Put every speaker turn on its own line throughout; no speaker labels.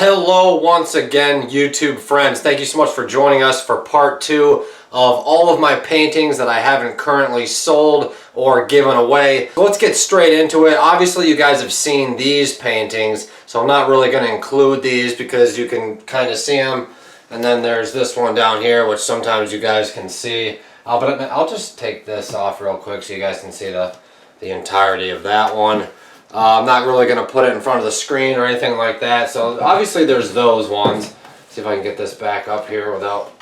Hello once again, YouTube friends. Thank you so much for joining us for part 2 of all of my paintings that I haven't currently sold or given away. So let's get straight into it. Obviously you guys have seen these paintings, so I'm not really going to include these because you can kind of see them. And then there's this one down here, which sometimes you guys can see. But I'll just take this off real quick so you guys can see the entirety of that one. I'm not really going to put it in front of the screen or anything like that. So obviously there's those ones. See if I can get this back up here without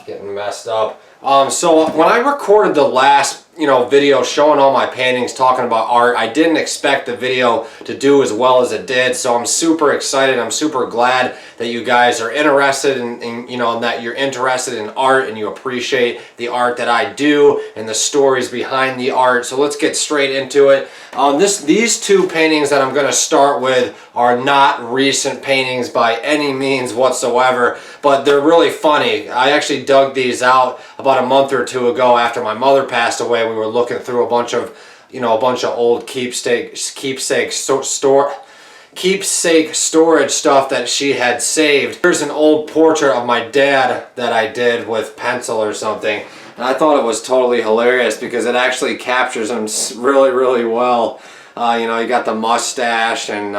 getting messed up. So when I recorded the last video showing all my paintings, talking about art, I didn't expect the video to do as well as it did. So I'm super excited. I'm super glad that you guys are interested in that you're interested in art and you appreciate the art that I do and the stories behind the art. So let's get straight into it. These two paintings that I'm going to start with are not recent paintings by any means whatsoever, but they're really funny. I actually dug these out about a month or two ago after my mother passed away. We were looking through a bunch of old keepsake storage stuff that she had saved. Here's an old portrait of my dad that I did with pencil or something. And I thought it was totally hilarious because it actually captures him really, really well. You got the mustache and,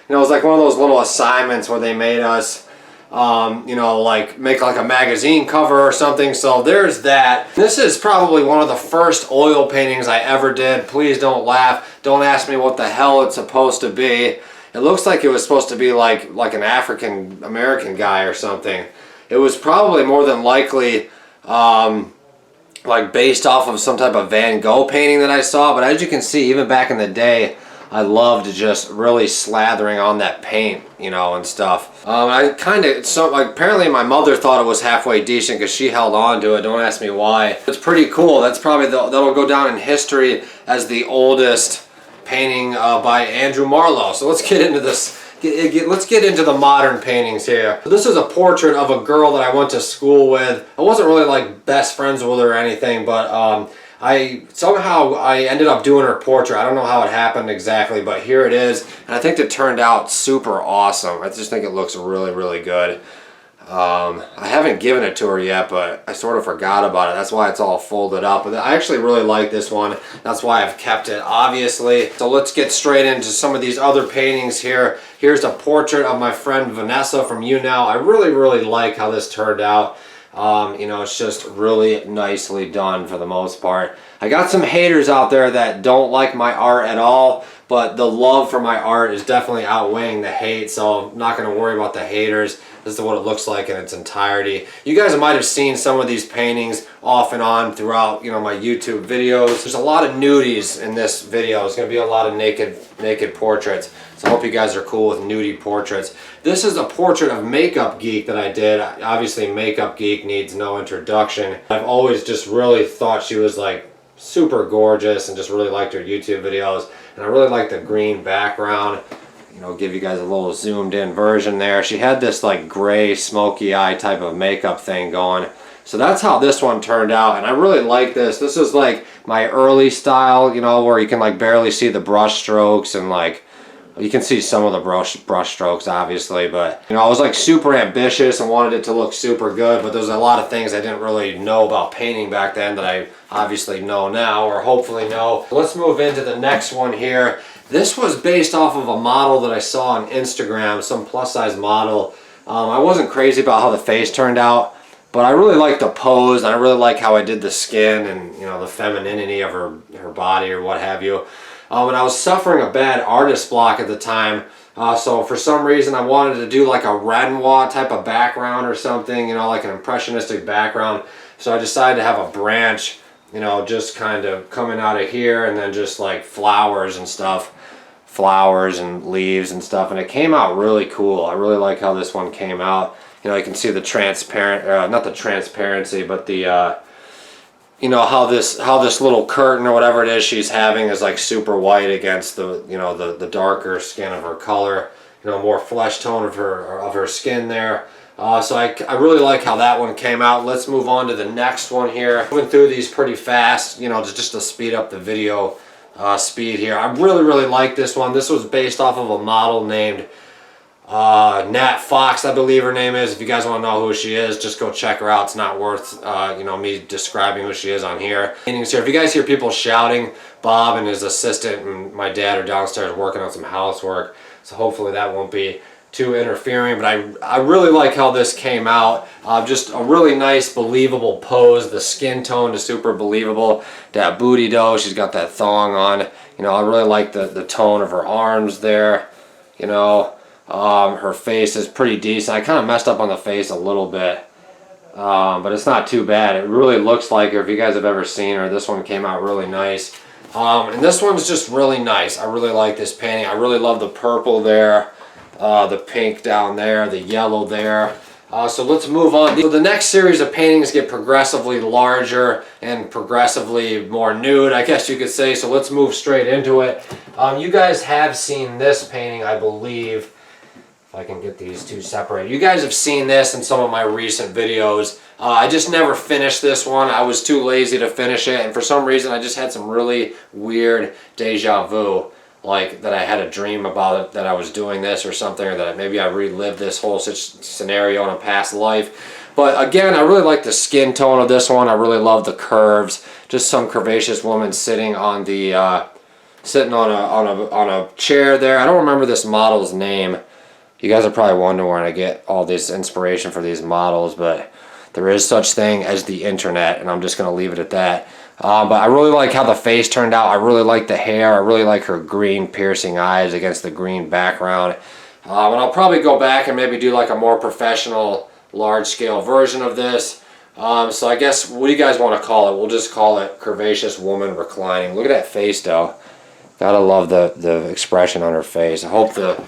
it was like one of those little assignments where they made us, like make like a magazine cover or something. So there's that. This is probably one of the first oil paintings I ever did. Please don't laugh. Don't ask me what the hell it's supposed to be. It looks like it was supposed to be like an African American guy or something. It was probably more than likely, like based off of some type of Van Gogh painting that I saw. But as you can see, even back in the day, I loved just really slathering on that paint, and stuff. Apparently my mother thought it was halfway decent because she held on to it. Don't ask me why. It's pretty cool. That's probably that'll go down in history as the oldest painting by Andrew Marlowe. So let's get into this. Let's get into the modern paintings here. This is a portrait of a girl that I went to school with. I wasn't really like best friends with her or anything, but I ended up doing her portrait. I don't know how it happened exactly, but here it is. And I think it turned out super awesome. I just think it looks really, really good. I haven't given it to her yet, but I sort of forgot about it. That's why it's all folded up. But I actually really like this one. That's why I've kept it, obviously. So let's get straight into some of these other paintings here. Here's a portrait of my friend Vanessa from YouNow. I really, really like how this turned out. It's just really nicely done for the most part. I got some haters out there that don't like my art at all, but the love for my art is definitely outweighing the hate, so I'm not going to worry about the haters. This is what it looks like in its entirety. You guys might have seen some of these paintings off and on throughout, my YouTube videos. There's a lot of nudies in this video. There's going to be a lot of naked portraits. So I hope you guys are cool with nudie portraits. This is a portrait of Makeup Geek that I did. Obviously, Makeup Geek needs no introduction. I've always just really thought she was like super gorgeous and just really liked her YouTube videos. And I really like the green background. Give you guys a little zoomed in version there. She had this like gray smoky eye type of makeup thing going. So that's how this one turned out, and I really like this. This is like my early style, where you can like barely see the brush strokes and like you can see some of the brush strokes obviously, but I was like super ambitious and wanted it to look super good, but there's a lot of things I didn't really know about painting back then that I obviously know now, or hopefully know. Let's move into the next one here. This was based off of a model that I saw on Instagram, some plus size model. I wasn't crazy about how the face turned out, but I really like the pose, and I really like how I did the skin and the femininity of her body or what have you. And I was suffering a bad artist block at the time, so for some reason I wanted to do like a Renoir type of background or something, like an impressionistic background. So I decided to have a branch, just kind of coming out of here, and then just like flowers and stuff. Flowers and leaves and stuff, and it came out really cool. I really like how this one came out. You can see the transparent, not the transparency, but the how this little curtain or whatever it is she's having is like super white against the the darker skin of her color. More flesh tone of her skin there. So I really like how that one came out. Let's move on to the next one here. Moving through these pretty fast, just to speed up the video speed here. I really, really like this one. This was based off of a model named Nat Fox, I believe her name is. If you guys want to know who she is, just go check her out. It's not worth you know, me describing who she is on here. If you guys hear people shouting, Bob and his assistant and my dad are downstairs working on some housework, so hopefully that won't be too interfering. But I really like how this came out. Just a really nice, believable pose. The skin tone is super believable. That booty dough, she's got that thong on. You know, I really like the tone of her arms there. You know, her face is pretty decent. I kind of messed up on the face a little bit, but it's not too bad. It really looks like her. If you guys have ever seen her, this one came out really nice. And this one's just really nice. I really like this painting. I really love the purple there, the pink down there, the yellow there. So let's move on. So the next series of paintings get progressively larger and progressively more nude, I guess you could say. So let's move straight into it. You guys have seen this painting, I believe. If I can get these two separated. You guys have seen this in some of my recent videos. I just never finished this one. I was too lazy to finish it, and for some reason I just had some really weird deja vu, like that I had a dream about it, that I was doing this or something, or that maybe I relived this whole scenario in a past life. But again, I really like the skin tone of this one. I really love the curves. Just some curvaceous woman sitting on the sitting on a chair there. I don't remember this model's name. You guys are probably wondering where I get all this inspiration for these models, but there is such thing as the internet, and I'm just going to leave it at that. But I really like how the face turned out. I really like the hair. I really like her green piercing eyes against the green background. And I'll probably go back and maybe do like a more professional, large-scale version of this. So I guess, what do you guys want to call it? We'll just call it Curvaceous Woman Reclining. Look at that face, though. Gotta love the expression on her face. I hope the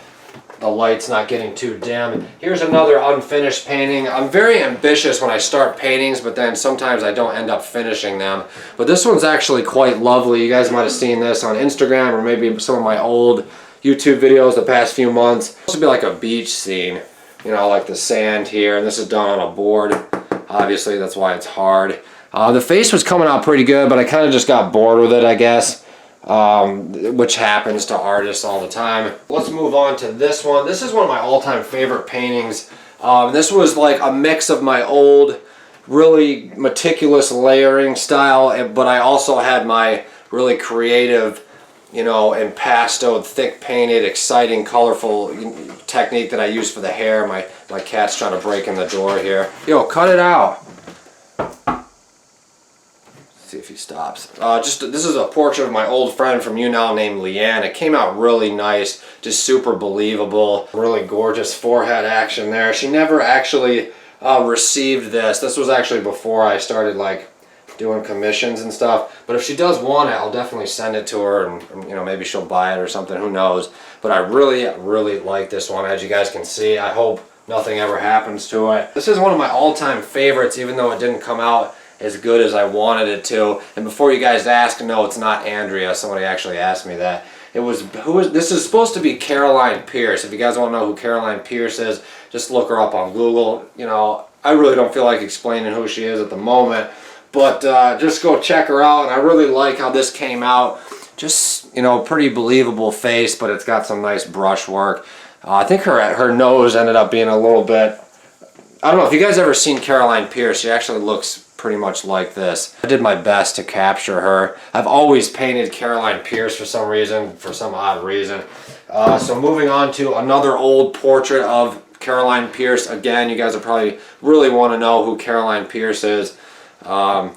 light's not getting too dim. Here's another unfinished painting. I'm very ambitious when I start paintings, but then sometimes I don't end up finishing them. But this one's actually quite lovely. You guys might have seen this on Instagram or maybe some of my old YouTube videos the past few months. It's supposed to be like a beach scene, you know, like the sand here, and this is done on a board. Obviously, that's why it's hard. The face was coming out pretty good, but I kind of just got bored with it, I guess. Which happens to artists all the time. Let's move on to this one. This is one of my all-time favorite paintings. This was like a mix of my old, really meticulous layering style, but I also had my really creative, you know, impasto, thick painted, exciting, colorful technique that I use for the hair. My cat's trying to break in the door here. Yo, cut it out. See if he stops. This is a portrait of my old friend from UNOW named Leanne. It came out really nice, just super believable. Really gorgeous forehead action there. She never actually received this. This was actually before I started like doing commissions and stuff. But if she does want it, I'll definitely send it to her, and you know, maybe she'll buy it or something. Who knows? But I really like this one. As you guys can see, I hope nothing ever happens to it. This is one of my all-time favorites, even though it didn't come out as good as I wanted it to. And before you guys ask, no, it's not Andrea. Somebody actually asked me that. This is supposed to be Caroline Pierce. If you guys want to know who Caroline Pierce is, just look her up on Google. You know, I really don't feel like explaining who she is at the moment, but just go check her out. And I really like how this came out. Just, you know, pretty believable face, but it's got some nice brush work. I think her nose ended up being a little bit, I don't know if you guys ever seen Caroline Pierce. She actually looks pretty much like this. I did my best to capture her. I've always painted Caroline Pierce for some reason, for some odd reason. So moving on to another old portrait of Caroline Pierce. Again, you guys will probably really want to know who Caroline Pierce is. But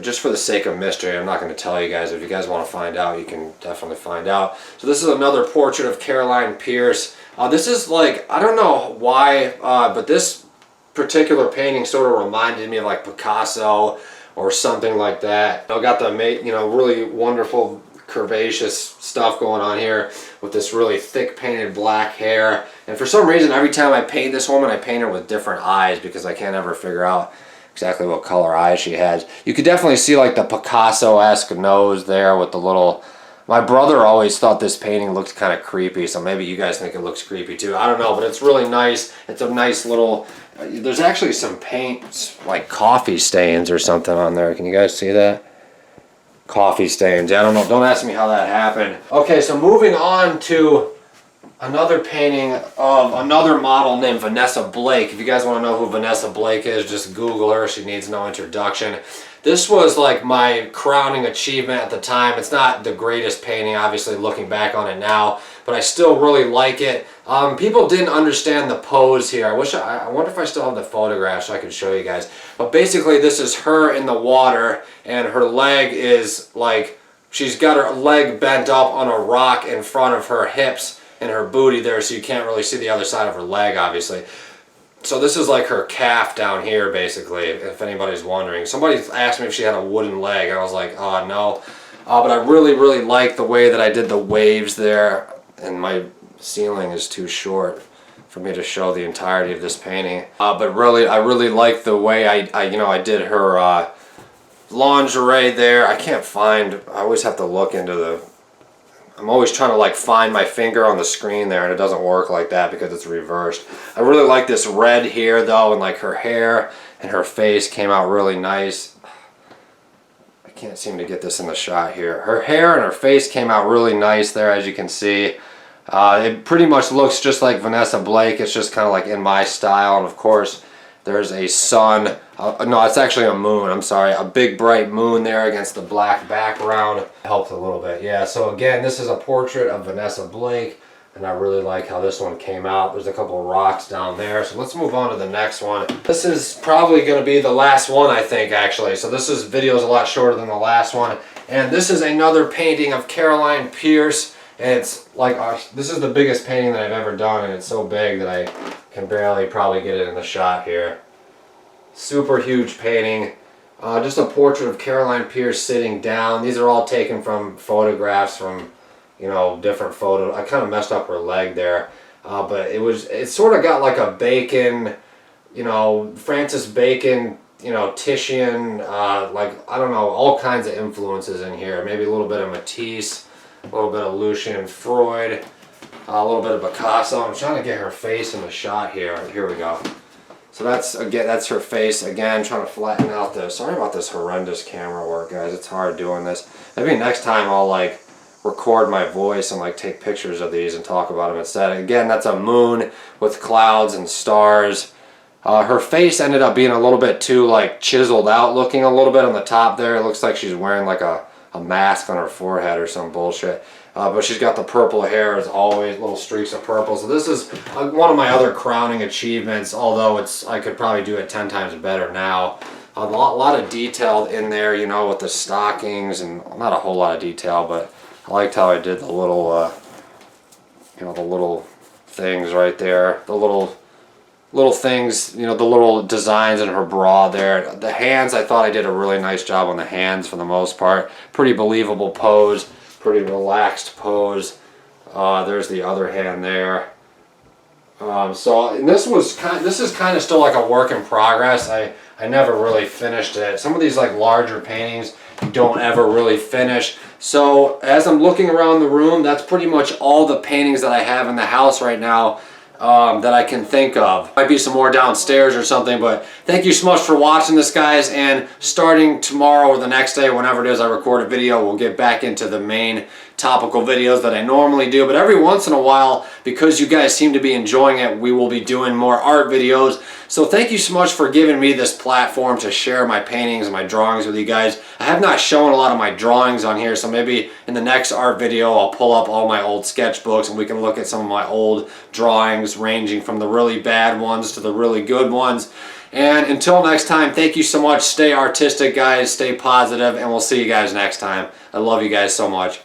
just for the sake of mystery, I'm not going to tell you guys. If you guys want to find out, you can definitely find out. So this is another portrait of Caroline Pierce. This is like, I don't know why, but this particular painting sort of reminded me of like Picasso or something like that. I got the, you know, really wonderful curvaceous stuff going on here with this really thick painted black hair. And for some reason, every time I paint this woman, I paint her with different eyes because I can't ever figure out exactly what color eyes she has. You could definitely see like the Picasso-esque nose there with the little... My brother always thought this painting looked kind of creepy, so maybe you guys think it looks creepy too. I don't know, but it's really nice. It's a nice little... There's actually some paint, like coffee stains or something on there. Can you guys see that? Coffee stains. I don't know. Don't ask me how that happened. Okay, so moving on to another painting of another model named Vanessa Blake. If you guys want to know who Vanessa Blake is, just Google her. She needs no introduction. This was like my crowning achievement at the time. It's not the greatest painting, obviously, looking back on it now, but I still really like it. People didn't understand the pose here. I wonder if I still have the photograph so I can show you guys. But basically, this is her in the water, and her leg is like, she's got her leg bent up on a rock in front of her hips and her booty there, so you can't really see the other side of her leg, obviously. So this is like her calf down here, basically, if anybody's wondering. Somebody asked me if she had a wooden leg. I was like, oh, no. But I really, really like the way that I did the waves there, and my ceiling is too short for me to show the entirety of this painting. But really, I really like the way I did her lingerie there. I always have to look into I'm always trying to like find my finger on the screen there, and it doesn't work like that because it's reversed. I really like this red here though, and like her hair and her face came out really nice. I can't seem to get this in the shot here. Her hair and her face came out really nice there, as you can see. It pretty much looks just like Vanessa Blake. It's just kind of like in my style, and of course there's a sun. No, it's actually a moon. I'm sorry. A big bright moon there against the black background. Helped a little bit. Yeah, so again, this is a portrait of Vanessa Blake, and I really like how this one came out. There's a couple of rocks down there. So let's move on to the next one. This is probably going to be the last one, I think, actually. So this video's a lot shorter than the last one. And this is another painting of Caroline Pierce. And it's like, this is the biggest painting that I've ever done, and it's so big that I can barely probably get it in the shot here. Super huge painting. Just a portrait of Caroline Pierce sitting down. These are all taken from photographs from, different photos. I kind of messed up her leg there. But it sort of got like a Bacon, Francis Bacon, Titian, like, I don't know, all kinds of influences in here. Maybe a little bit of Matisse, a little bit of Lucian Freud, a little bit of Picasso. I'm trying to get her face in the shot here. Here we go. So that's her face. Again, trying to flatten out sorry about this horrendous camera work, guys. It's hard doing this. Maybe next time I'll like record my voice and like take pictures of these and talk about them instead. Again, that's a moon with clouds and stars. Her face ended up being a little bit too like chiseled out looking a little bit on the top there. It looks like she's wearing like a mask on her forehead or some bullshit. But she's got the purple hair as always, little streaks of purple. So this is one of my other crowning achievements, although I could probably do it 10 times better now. A lot of detail in there, with the stockings, and not a whole lot of detail, but I liked how I did the little, the little things right there. The little things, the little designs in her bra there. The hands, I thought I did a really nice job on the hands for the most part. Pretty believable pose. Pretty relaxed pose. There's the other hand there. And this is kind of still like a work in progress. I never really finished it. Some of these like larger paintings don't ever really finish. So as I'm looking around the room, that's pretty much all the paintings that I have in the house right now. That I can think of. Might be some more downstairs or something, but thank you so much for watching this, guys, and starting tomorrow or the next day, whenever it is I record a video, we'll get back into the main topical videos that I normally do. But every once in a while, because you guys seem to be enjoying it, we will be doing more art videos. So thank you so much for giving me this platform to share my paintings and my drawings with you guys. I have not shown a lot of my drawings on here, so maybe in the next art video I'll pull up all my old sketchbooks and we can look at some of my old drawings, ranging from the really bad ones to the really good ones. And until next time, thank you so much. Stay artistic, guys. Stay positive, and we'll see you guys next time. I love you guys so much.